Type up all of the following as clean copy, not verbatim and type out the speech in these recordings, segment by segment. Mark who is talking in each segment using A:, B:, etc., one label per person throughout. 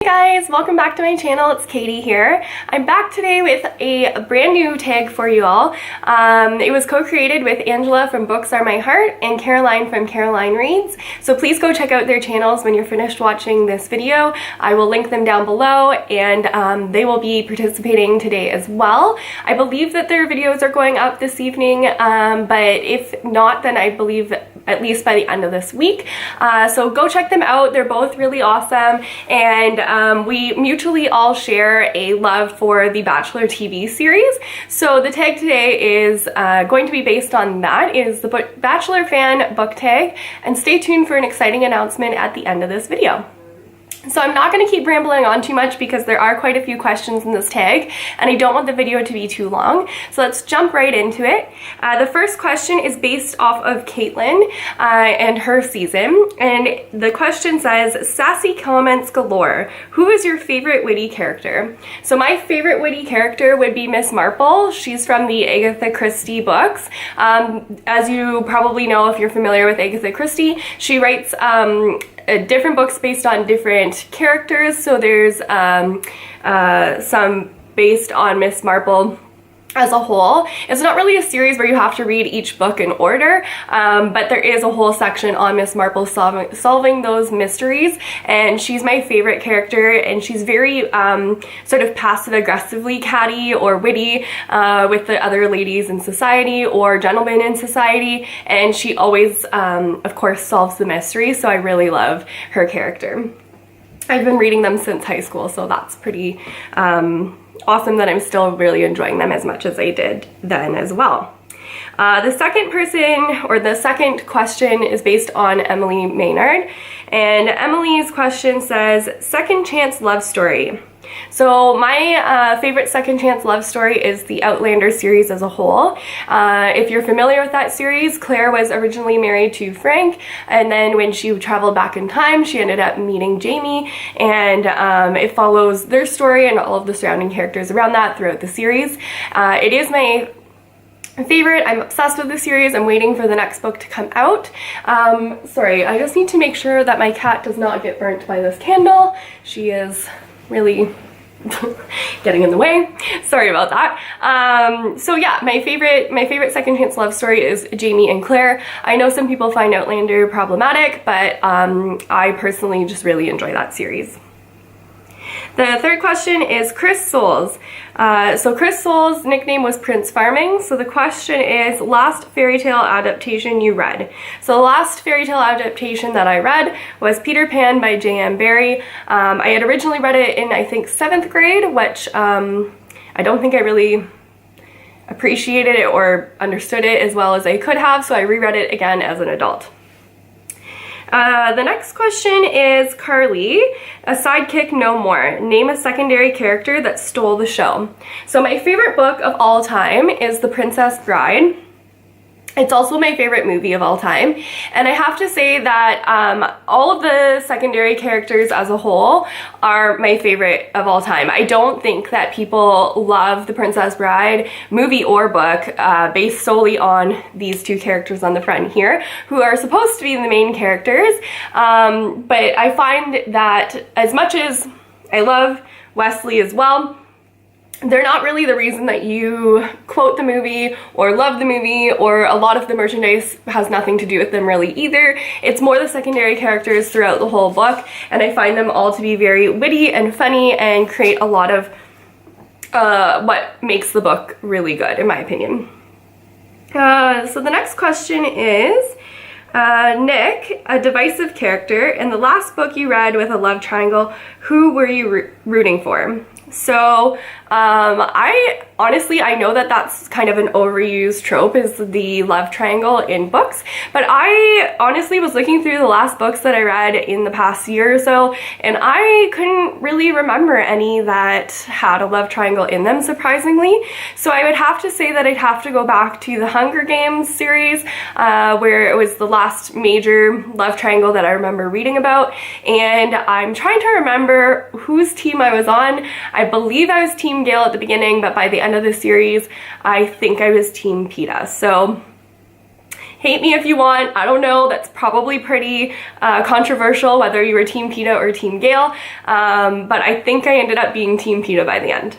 A: Hey guys, welcome back to my channel. It's Katie here. I'm back today with a brand new tag for you all. It was co-created with Angela from Books Are My Heart and Caroline from Caroline Reads. So please go check out their channels when you're finished watching this video. I will link them down below, and they will be participating today as well. I believe that their videos are going up this evening, but if not, then I believe at least by the end of this week. So go check them out. They're both really awesome, and we mutually all share a love for the Bachelor TV series. So the tag today is going to be based on that. It is the Bachelor Fan Book Tag, and stay tuned for an exciting announcement at the end of this video. So I'm not going to keep rambling on too much because there are quite a few questions in this tag and I don't want the video to be too long. So let's jump right into it. The first question is based off of Kaitlyn and her season, and the question says, Sassy comments galore. Who is your favorite witty character? So my favorite witty character would be Miss Marple. She's from the Agatha Christie books. As you probably know if you're familiar with Agatha Christie, she writes different books based on different characters. So there's some based on Miss Marple as a whole. It's not really a series where you have to read each book in order, but there is a whole section on Miss Marple solving those mysteries, and she's my favorite character, and she's very sort of passive-aggressively catty or witty with the other ladies in society or gentlemen in society, and she always, of course, solves the mystery, so I really love her character. I've been reading them since high school, so that's pretty awesome that I'm still really enjoying them as much as I did then as well. The second question is based on Emily Maynard, and Emily's question says, second chance love story. So my favorite second chance love story is the Outlander series as a whole. If you're familiar with that series, Claire was originally married to Frank, and then when she traveled back in time, she ended up meeting Jamie, and it follows their story and all of the surrounding characters around that throughout the series. It is my favorite. I'm obsessed with the series. I'm waiting for the next book to come out. Sorry, I just need to make sure that my cat does not get burnt by this candle. She is really getting in the way. Sorry about that. So yeah, my favorite second chance love story is Jamie and Claire. I know some people find Outlander problematic, but I personally just really enjoy that series. The third question is Chris Souls. So Chris Souls' nickname was Prince Farming. So the question is, last fairy tale adaptation you read. So the last fairy tale adaptation that I read was Peter Pan by J.M. Barrie. I had originally read it in, I think, 7th grade, which I don't think I really appreciated it or understood it as well as I could have, so I reread it again as an adult. The next question is Carly, a sidekick no more. Name a secondary character that stole the show. So my favorite book of all time is The Princess Bride. It's also my favorite movie of all time, and I have to say that all of the secondary characters as a whole are my favorite of all time. I don't think that people love The Princess Bride, movie or book, based solely on these two characters on the front here, who are supposed to be the main characters, but I find that as much as I love Wesley as well, they're not really the reason that you quote the movie or love the movie, or a lot of the merchandise has nothing to do with them really either. It's more the secondary characters throughout the whole book, and I find them all to be very witty and funny and create a lot of what makes the book really good, in my opinion. So the next question is, Nick, a divisive character. In the last book you read with a love triangle, who were you rooting for? So I know that that's kind of an overused trope, is the love triangle in books, but I honestly was looking through the last books that I read in the past year or so, and I couldn't really remember any that had a love triangle in them, surprisingly. So I would have to say that I'd have to go back to the Hunger Games series, where it was the last major love triangle that I remember reading about, and I'm trying to remember whose team I was on. I believe I was Team Gale at the beginning, but by the end of the series, I think I was Team Peeta. So Hate me if you want. I don't know. That's probably pretty controversial whether you were Team Peeta or Team Gale. But I think I ended up being Team Peeta by the end.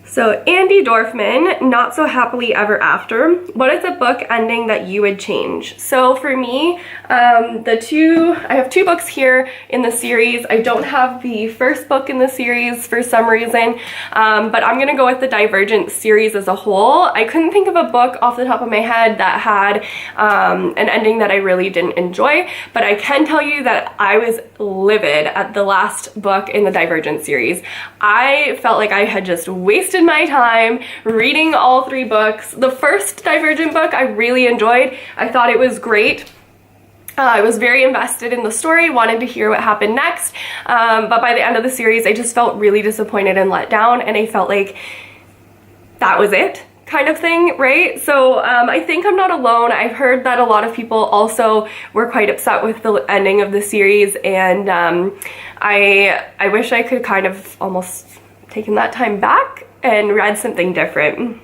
A: So Andy Dorfman, Not So Happily Ever After. What is a book ending that you would change? So for me, I have two books here in the series. I don't have the first book in the series for some reason, but I'm gonna go with the Divergent series as a whole. I couldn't think of a book off the top of my head that had an ending that I really didn't enjoy, but I can tell you that I was livid at the last book in the Divergent series. I felt like I had just wasted my time reading all three books. The first Divergent book I really enjoyed. I thought it was great. I was very invested in the story, wanted to hear what happened next, but by the end of the series I just felt really disappointed and let down, and I felt like that was it kind of thing, right? So I think I'm not alone. I've heard that a lot of people also were quite upset with the ending of the series, and I wish I could kind of almost taken that time back and read something different.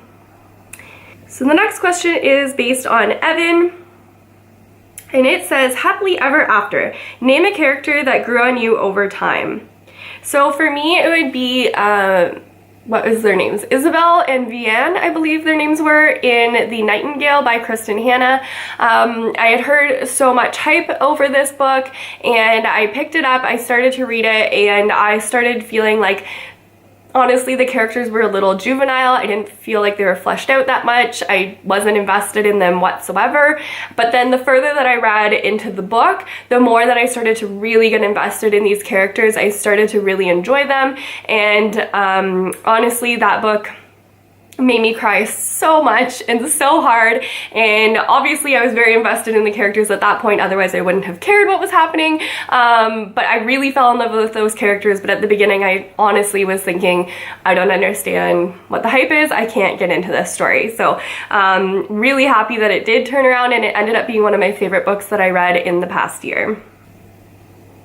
A: So the next question is based on Evan, and it says, happily ever after. Name a character that grew on you over time. So for me, it would be, what was their names? Isabel and Vianne, I believe their names were, in The Nightingale by Kristen Hanna. I had heard so much hype over this book, and I picked it up, I started to read it, and I started feeling like, honestly, the characters were a little juvenile. I didn't feel like they were fleshed out that much. I wasn't invested in them whatsoever. But then the further that I read into the book, the more that I started to really get invested in these characters. I started to really enjoy them. And honestly, that book made me cry so much and so hard, and obviously I was very invested in the characters at that point, otherwise I wouldn't have cared what was happening, but I really fell in love with those characters. But at the beginning I honestly was thinking, I don't understand what the hype is, I can't get into this story. So really happy that it did turn around, and it ended up being one of my favorite books that I read in the past year.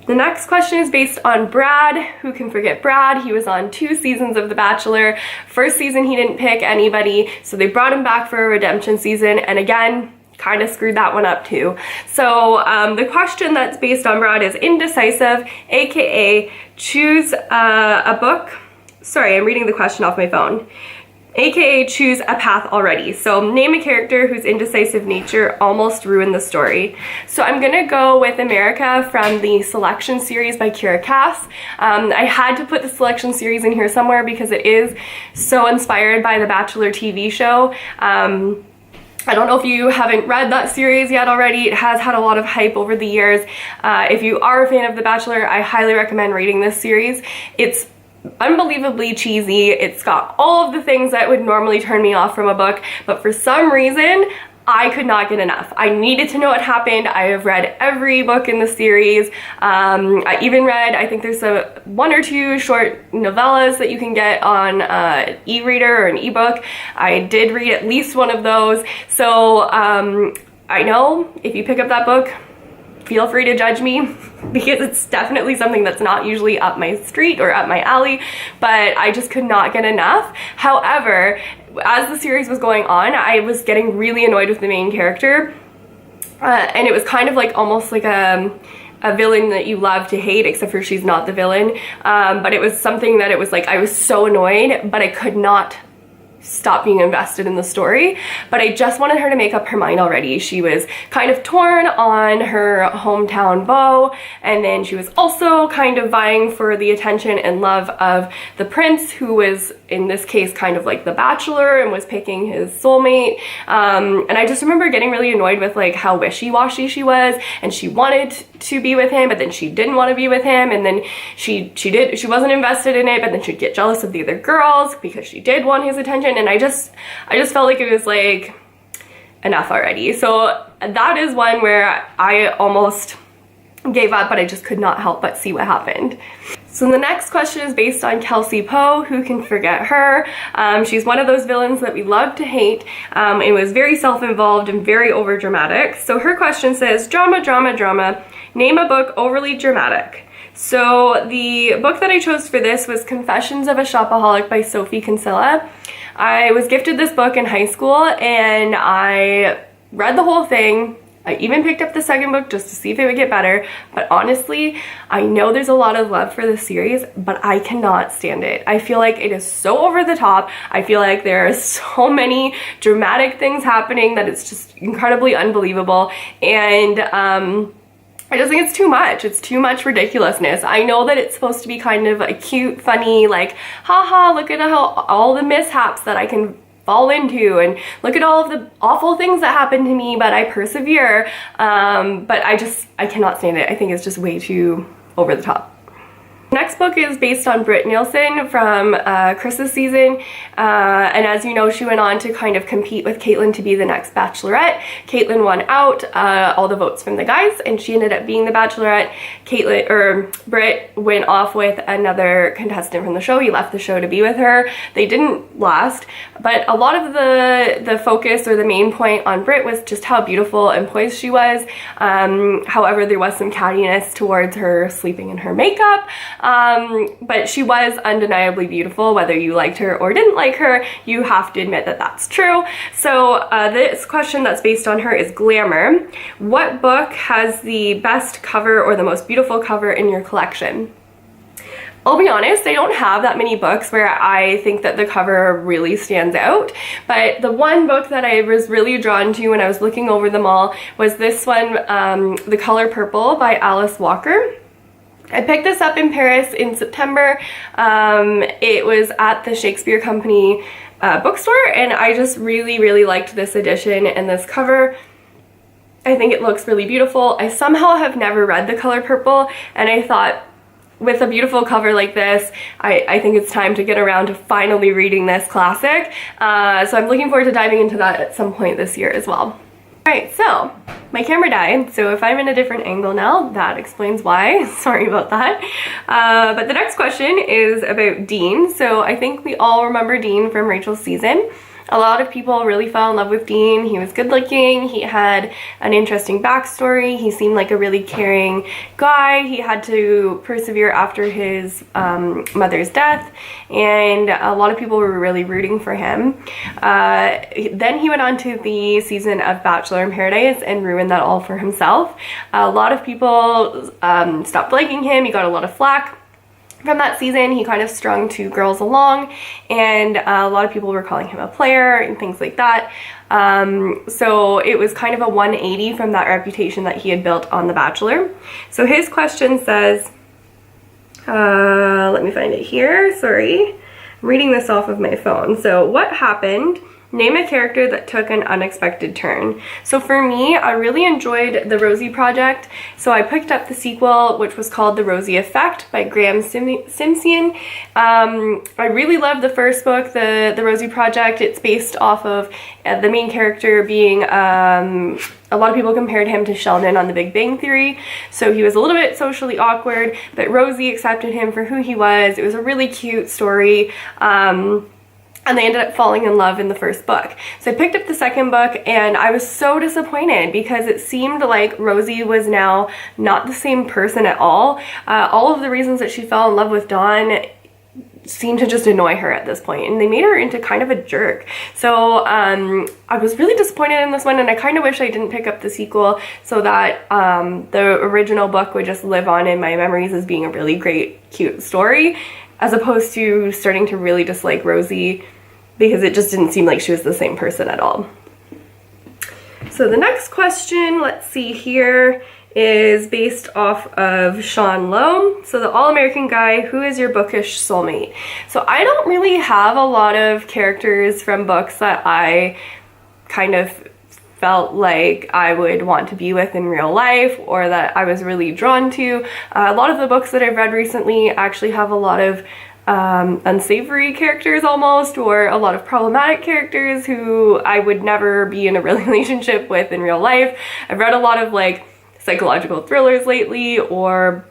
A: The next question is based on Brad. Who can forget Brad? He was on 2 seasons of The Bachelor. First season he didn't pick anybody, so they brought him back for a redemption season, and again, kind of screwed that one up too. So the question that's based on Brad is indecisive, aka choose a book. Sorry, I'm reading the question off my phone. AKA choose a path already. So name a character whose indecisive nature almost ruined the story. So I'm gonna go with America from the Selection series by Kira Cass. I had to put the Selection series in here somewhere because it is so inspired by the Bachelor TV show. I don't know if you haven't read that series yet already. It has had a lot of hype over the years. If you are a fan of The Bachelor, I highly recommend reading this series. It's unbelievably cheesy. It's got all of the things that would normally turn me off from a book, but for some reason I could not get enough. I needed to know what happened. I have read every book in the series. I even read, I think there's 1 or 2 short novellas that you can get on e-reader or an ebook. I did read at least one of those. So I know if you pick up that book, feel free to judge me because it's definitely something that's not usually up my street or up my alley, but I just could not get enough. However, as the series was going on, I was getting really annoyed with the main character, and it was kind of like almost like a villain that you love to hate, except for she's not the villain, but it was something that it was like I was so annoyed, but I could not stop being invested in the story. But I just wanted her to make up her mind already. She was kind of torn on her hometown beau, and then she was also kind of vying for the attention and love of the prince, who was in this case kind of like the bachelor and was picking his soulmate. And I just remember getting really annoyed with like how wishy-washy she was, and she wanted to be with him, but then she didn't want to be with him, and then she wasn't invested in it, but then she'd get jealous of the other girls because she did want his attention. And I just felt like it was like enough already. So that is one where I almost gave up, but I just could not help but see what happened. So the next question is based on Kelsey Poe. Who can forget her? She's one of those villains that we love to hate. It was very self-involved and very overdramatic. So her question says, drama, drama, drama. Name a book overly dramatic. So the book that I chose for this was Confessions of a Shopaholic by Sophie Kinsella. I was gifted this book in high school and I read the whole thing. I even picked up the second book just to see if it would get better, but honestly, I know there's a lot of love for the series, but I cannot stand it. I feel like it is so over the top. I feel like there are so many dramatic things happening that it's just incredibly unbelievable, and I just think it's too much. It's too much ridiculousness. I know that it's supposed to be kind of a cute, funny, like, haha, look at how all the mishaps that I can fall into, and look at all of the awful things that happen to me, but I persevere. But I cannot stand it. I think it's just way too over the top. Next book is based on Britt Nielsen from Chris's season, and as you know, she went on to kind of compete with Kaitlyn to be the next Bachelorette. Kaitlyn won out all the votes from the guys, and she ended up being the Bachelorette. Britt went off with another contestant from the show. He left the show to be with her. They didn't last, but a lot of the focus or the main point on Britt was just how beautiful and poised she was. However, there was some cattiness towards her sleeping in her makeup. But she was undeniably beautiful. Whether you liked her or didn't like her, you have to admit that that's true. So this question that's based on her is Glamour. What book has the best cover or the most beautiful cover in your collection? I'll be honest, I don't have that many books where I think that the cover really stands out, but the one book that I was really drawn to when I was looking over them all was this one, The Color Purple by Alice Walker. I picked this up in Paris in September. It was at the Shakespeare Company bookstore, and I just really liked this edition and this cover. I think it looks really beautiful. I somehow have never read The Color Purple, and I thought, with a beautiful cover like this, I think it's time to get around to finally reading this classic. So I'm looking forward to diving into that at some point this year as well. Alright, so my camera died, so if I'm in a different angle now, that explains why. Sorry about that. But the next question is about Dean. So I think we all remember Dean from Rachel's season. A lot of people really fell in love with Dean. He was good looking, he had an interesting backstory, he seemed like a really caring guy, he had to persevere after his mother's death, and a lot of people were really rooting for him. Then he went on to the season of Bachelor in Paradise and ruined that all for himself. A lot of people stopped liking him, he got a lot of flack. From that season, he kind of strung two girls along, and a lot of people were calling him a player and things like that. So it was kind of a 180 from that reputation that he had built on The Bachelor. So his question says, let me find it here, sorry. I'm reading this off of my phone. So what happened? Name a character that took an unexpected turn. So for me, I really enjoyed The Rosie Project. So I picked up the sequel, which was called The Rosie Effect by Graham Simpson. I really loved the first book, The Rosie Project. It's based off of the main character being, a lot of people compared him to Sheldon on The Big Bang Theory. So he was a little bit socially awkward, but Rosie accepted him for who he was. It was a really cute story. And they ended up falling in love in the first book. So I picked up the second book and I was so disappointed because it seemed like Rosie was now not the same person at all. All of the reasons that she fell in love with Don seemed to just annoy her at this point, and they made her into kind of a jerk. So I was really disappointed in this one, and I kind of wish I didn't pick up the sequel so that the original book would just live on in my memories as being a really great, cute story, as opposed to starting to really dislike Rosie because it just didn't seem like she was the same person at all. So the next question, let's see here, is based off of Sean Lowe. So the All-American Guy, who is your bookish soulmate? So I don't really have a lot of characters from books that I kind of felt like I would want to be with in real life or that I was really drawn to. A lot of the books that I've read recently actually have a lot of unsavory characters almost, or a lot of problematic characters who I would never be in a relationship with in real life. I've read a lot of like psychological thrillers lately, or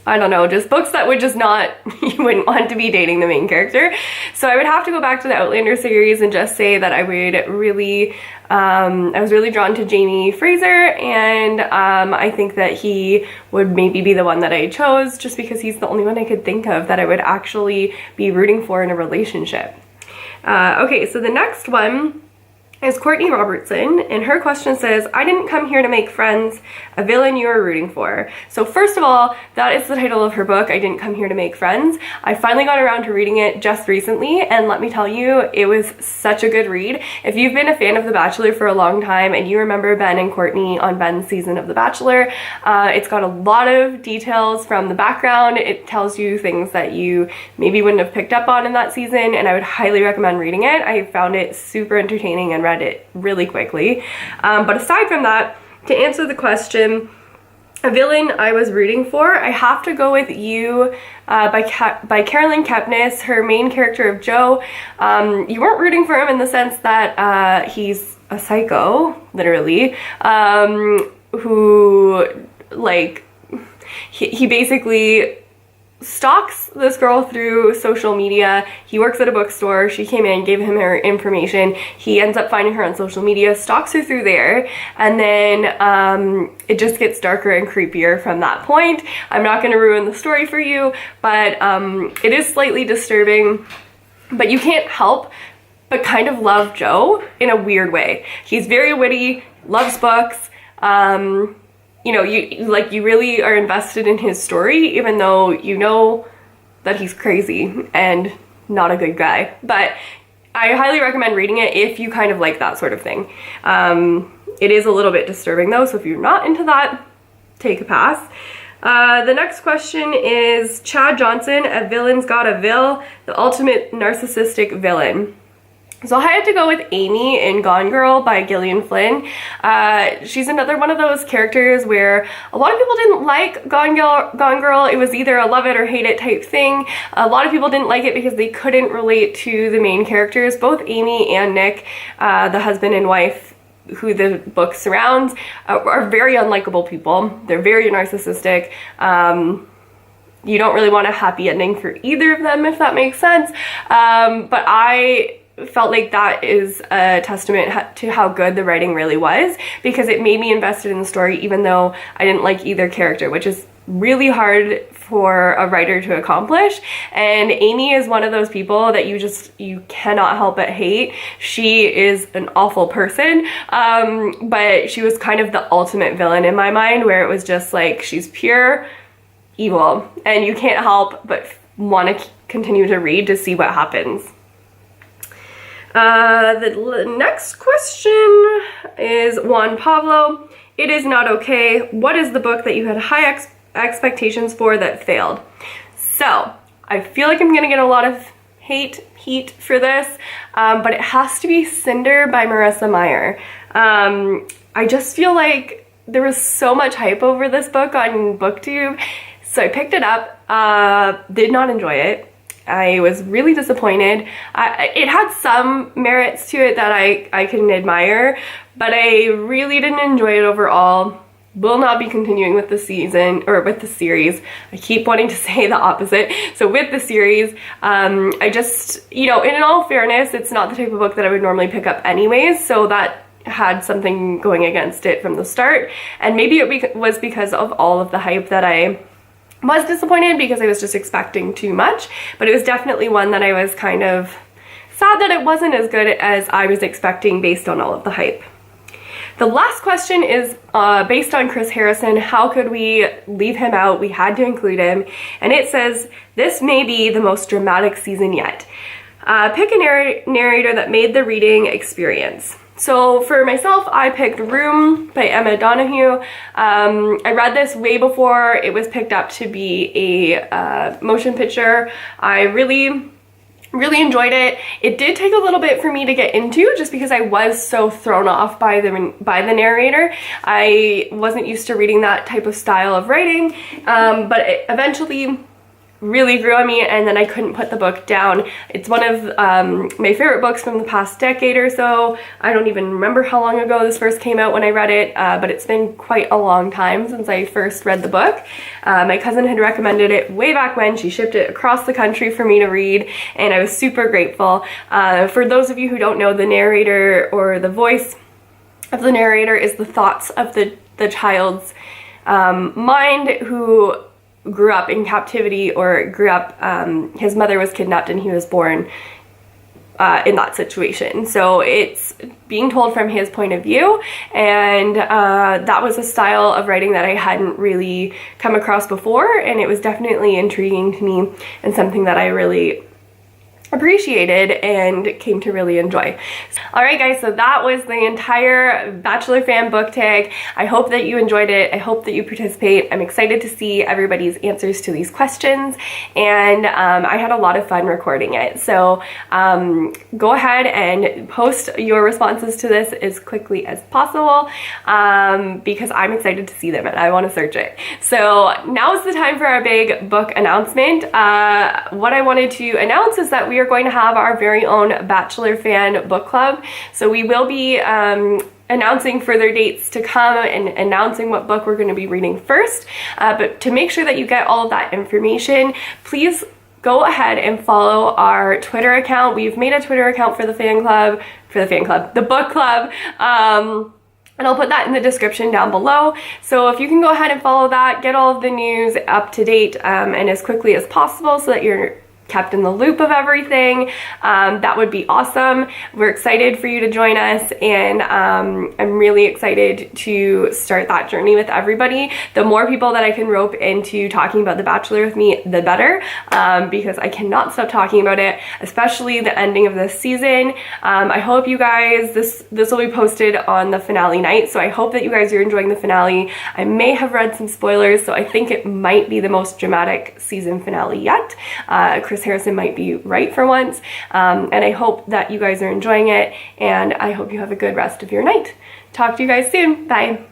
A: I don't know, just books that would just not, you wouldn't want to be dating the main character. So I would have to go back to the Outlander series and just say that I would really, I was really drawn to Jamie Fraser, and I think that he would maybe be the one that I chose just because he's the only one I could think of that I would actually be rooting for in a relationship. Okay, so the next one is Courtney Robertson, and her question says, I didn't come here to make friends, a villain you are rooting for. So first of all, that is the title of her book, I Didn't Come Here to Make Friends. I finally got around to reading it just recently, and let me tell you, it was such a good read. If you've been a fan of The Bachelor for a long time and you remember Ben and Courtney on Ben's season of The Bachelor, it's got a lot of details from the background. It tells you things that you maybe wouldn't have picked up on in that season, and I would highly recommend reading it. I found it super entertaining and read it really quickly. But aside from that, to answer the question, a villain I was rooting for, I have to go with You by Carolyn Kepnes, her main character of Joe. You weren't rooting for him in the sense that he's a psycho, literally, who, like, he basically stalks this girl through social media. He works at a bookstore. She came in, gave him her information. He ends up finding her on social media, stalks her through there, and then it just gets darker and creepier from that point. I'm not going to ruin the story for you, but it is slightly disturbing, but you can't help but kind of love Joe in a weird way. He's very witty, loves books, you know, you really are invested in his story, even though you know that he's crazy and not a good guy. But I highly recommend reading it if you kind of like that sort of thing. It is a little bit disturbing though, so if you're not into that, take a pass. The next question is Chad Johnson, A Villain's Got a Vill, the ultimate narcissistic villain. So I had to go with Amy in Gone Girl by Gillian Flynn. She's another one of those characters where a lot of people didn't like Gone Girl. It was either a love it or hate it type thing. A lot of people didn't like it because they couldn't relate to the main characters. Both Amy and Nick, the husband and wife who the book surrounds, are very unlikable people. They're very narcissistic. You don't really want a happy ending for either of them, if that makes sense. But I felt like that is a testament to how good the writing really was, because it made me invested in the story even though I didn't like either character, which is really hard for a writer to accomplish. And Amy is one of those people that you cannot help but hate. She is an awful person, but she was kind of the ultimate villain in my mind, where it was just like she's pure evil and you can't help but want to continue to read to see what happens. The next question is Juan Pablo. It is not okay. What is the book that you had high expectations for that failed? So I feel like I'm gonna get a lot of heat for this, but it has to be Cinder by Marissa Meyer. I just feel like there was so much hype over this book on BookTube, so I picked it up, did not enjoy it. I was really disappointed. It had some merits to it that I can admire, but I really didn't enjoy it overall. Will not be continuing with the season, or with the series. I keep wanting to say the opposite. So with the series, I just, you know, in all fairness, it's not the type of book that I would normally pick up anyways, so that had something going against it from the start. And maybe it was because of all of the hype that I was disappointed, because I was just expecting too much, but it was definitely one that I was kind of sad that it wasn't as good as I was expecting based on all of the hype. The last question is based on Chris Harrison. How could we leave him out? We had to include him. And it says, this may be the most dramatic season yet. Pick a narrator that made the reading experience. So for myself, I picked Room by Emma Donoghue. I read this way before it was picked up to be a motion picture. I really enjoyed it. It did take a little bit for me to get into, just because I was so thrown off by the narrator. I wasn't used to reading that type of style of writing, but it eventually really grew on me, and then I couldn't put the book down. It's one of my favorite books from the past decade or so. I don't even remember how long ago this first came out when I read it, but it's been quite a long time since I first read the book. My cousin had recommended it way back when. She shipped it across the country for me to read, and I was super grateful. For those of you who don't know, the narrator, or the voice of the narrator, is the thoughts of the child's mind, who grew up in captivity, or grew up, his mother was kidnapped and he was born in that situation. So it's being told from his point of view, and that was a style of writing that I hadn't really come across before, and it was definitely intriguing to me and something that I really appreciated and came to really enjoy. Alright guys, so that was the entire Bachelor Fan Book Tag. I hope that you enjoyed it. I hope that you participate. I'm excited to see everybody's answers to these questions, and I had a lot of fun recording it. So go ahead and post your responses to this as quickly as possible, because I'm excited to see them and I want to search it. So now is the time for our big book announcement. What I wanted to announce is that we are going to have our very own Bachelor Fan Book Club. So we will be announcing further dates to come and announcing what book we're going to be reading first. But to make sure that you get all of that information, please go ahead and follow our Twitter account. We've made a Twitter account for the the book club. And I'll put that in the description down below. So if you can go ahead and follow that, get all of the news up to date and as quickly as possible so that you're kept in the loop of everything, that would be awesome. We're excited for you to join us, and I'm really excited to start that journey with everybody. The more people that I can rope into talking about The Bachelor with me, the better, because I cannot stop talking about it, especially the ending of this season. I hope you guys, this will be posted on the finale night, so I hope that you guys are enjoying the finale. I may have read some spoilers, so I think it might be the most dramatic season finale yet. Chris Harrison might be right for once, and I hope that you guys are enjoying it, and I hope you have a good rest of your night. Talk to you guys soon. Bye.